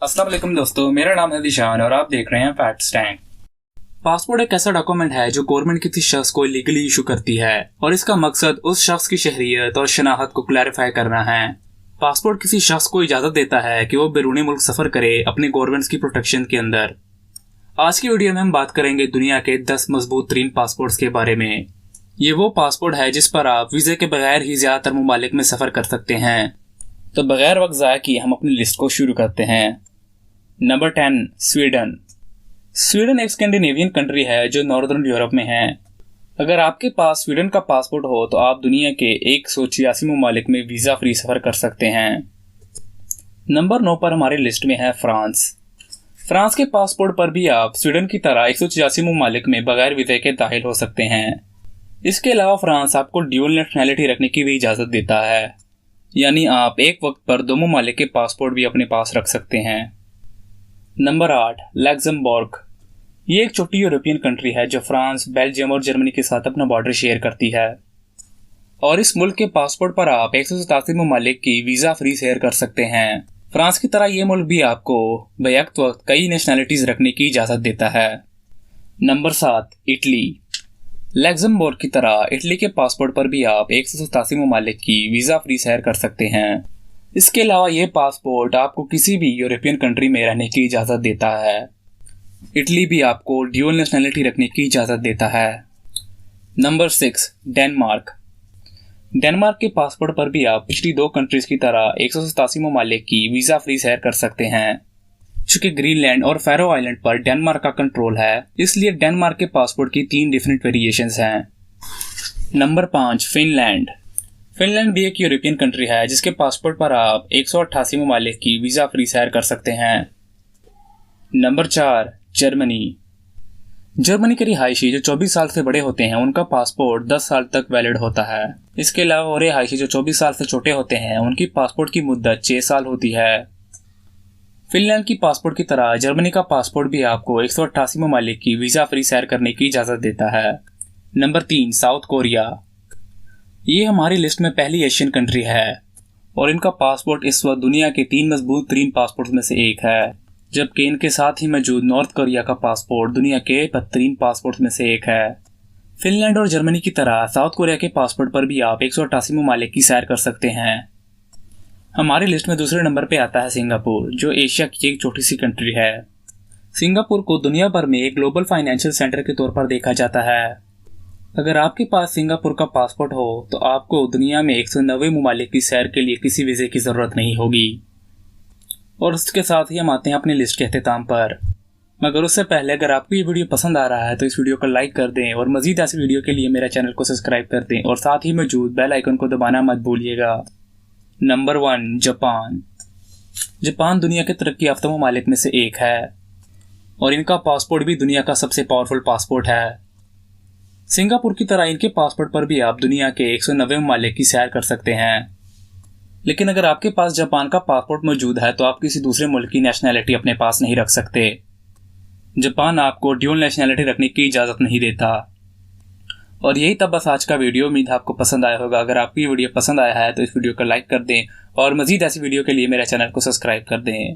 अस्सलाम वालेकुम दोस्तों, मेरा नाम है दिशान और आप देख रहे हैं फैक्ट्स टैंक। पासपोर्ट एक ऐसा डॉक्यूमेंट है जो गवर्नमेंट किसी शख्स को लीगली इशू करती है और इसका मकसद उस शख्स की शहरियत और शनाख्त को क्लैरिफाई करना है। पासपोर्ट किसी शख्स को इजाजत देता है कि वो बैरूनी मुल्क सफर करे अपने गवर्नमेंट की प्रोटेक्शन के अंदर। आज की वीडियो में हम बात करेंगे दुनिया के 10 मजबूत तरीन पासपोर्ट्स के बारे में। ये वो पासपोर्ट है जिस पर आप वीजे के बगैर ही ज्यादातर ममालिक में सफर कर सकते हैं। तो बगैर वक्त ज़ाया किए हम अपनी लिस्ट को शुरू करते हैं। Number 10, Sweden. स्वीडन एक स्कैंडिनेवियन कंट्री है जो नॉर्दर्न यूरोप में है। अगर आपके पास स्वीडन का पासपोर्ट हो तो आप दुनिया के 186 ममालिक में वीज़ा फ्री सफ़र कर सकते हैं। नंबर 9 पर हमारी लिस्ट में है फ्रांस। फ्रांस के पासपोर्ट पर भी आप स्वीडन की तरह 186 ममालिक में बगैर वीज़े के दाखिल हो सकते हैं। इसके अलावा फ्रांस आपको ड्यूल नेशनैलिटी रखने की भी इजाज़त देता है, यानी आप एक वक्त पर 2 ममालिक के पासपोर्ट भी अपने पास रख सकते हैं। Number 8, Luxembourg. ये एक छोटी यूरोपियन कंट्री है जो फ्रांस, बेल्जियम और जर्मनी के साथ अपना बॉर्डर शेयर करती है और इस मुल्क के पासपोर्ट पर आप 187 ममालिक की वीज़ा फ्री शेयर कर सकते हैं। फ्रांस की तरह ये मुल्क भी आपको बैक वक्त कई नेशनैलिटीज़ रखने की इजाज़त देता है। Number 7, Italy. लग्जमबर्ग की तरह इटली के पासपोर्ट पर भी आप 187 ममालिक की वीज़ा फ्री सैर कर सकते हैं। इसके अलावा ये पासपोर्ट आपको किसी भी यूरोपियन कंट्री में रहने की इजाज़त देता है। इटली भी आपको ड्यूल नेशनैलिटी रखने की इजाज़त देता है। Number 6, Denmark. डेनमार्क के पासपोर्ट पर भी आप पिछली 2 कंट्रीज़ की तरह 187 ममालिक की वीज़ा फ्री सैर कर सकते हैं। चूंकि ग्रीनलैंड और फैरो आइलैंड पर डेनमार्क का कंट्रोल है, इसलिए डेनमार्क के पासपोर्ट की 3 डिफरेंट वेरिएशंस हैं। Number 5, Finland. फिनलैंड भी एक यूरोपियन कंट्री है जिसके पासपोर्ट पर आप 188 ममालिक की वीज़ा फ्री सैर कर सकते हैं। Number 4, Germany. जर्मनी के रिहायशी जो 24 साल से बड़े होते हैं उनका पासपोर्ट 10 साल तक वैलिड होता है। इसके अलावा और रिहायशी जो 24 साल से छोटे होते हैं उनकी पासपोर्ट की मुद्दत 6 साल होती है। फिनलैंड की पासपोर्ट की तरह जर्मनी का पासपोर्ट भी आपको 188 ममालिक की वीज़ा फ्री सैर करने की इजाज़त देता है। Number 3, south Korea. ये हमारी लिस्ट में पहली एशियन कंट्री है और इनका पासपोर्ट इस वक्त दुनिया के 3 मजबूत तरीन पासपोर्ट में से एक है, जबकि इनके साथ ही मौजूद नॉर्थ कोरिया का पासपोर्ट दुनिया के बदतरीन पासपोर्ट में से एक है। फिनलैंड और जर्मनी की तरह साउथ कोरिया के पासपोर्ट पर भी आप 188 ममालिक की सैर कर सकते हैं। हमारी लिस्ट में दूसरे नंबर पे आता है सिंगापुर, जो एशिया की एक छोटी सी कंट्री है। सिंगापुर को दुनिया भर में एक ग्लोबल फाइनेंशियल सेंटर के तौर पर देखा जाता है। अगर आपके पास सिंगापुर का पासपोर्ट हो तो आपको दुनिया में 190 ममालिक की सैर के लिए किसी वीज़े की ज़रूरत नहीं होगी। और उसके साथ ही हम आते हैं अपनी लिस्ट के अख्तिताम पर, मगर उससे पहले अगर आपको ये वीडियो पसंद आ रहा है तो इस वीडियो को लाइक कर दें और मज़ीद ऐसी वीडियो के लिए मेरा चैनल को सब्सक्राइब कर दें और साथ ही मौजूद बेल आइकन को दबाना मत भूलिएगा। Number 1, Japan. जापान दुनिया के तरक्की याफ्ता ममालिक में से एक है और इनका पासपोर्ट भी दुनिया का सबसे पावरफुल पासपोर्ट है। सिंगापुर की तरह इनके पासपोर्ट पर भी आप दुनिया के 190 ममालिक की सैर कर सकते हैं। लेकिन अगर आपके पास जापान का पासपोर्ट मौजूद है तो आप किसी दूसरे मुल्क की नेशनैलिटी अपने पास नहीं रख सकते। जापान आपको ड्यूल नेशनैलिटी रखने की इजाज़त नहीं देता। और यही तब बस आज का वीडियो। उम्मीद आपको पसंद आया होगा। अगर आपको ये वीडियो पसंद आया है तो इस वीडियो को लाइक कर दें और मज़ीद ऐसी वीडियो के लिए मेरे चैनल को सब्सक्राइब कर दें।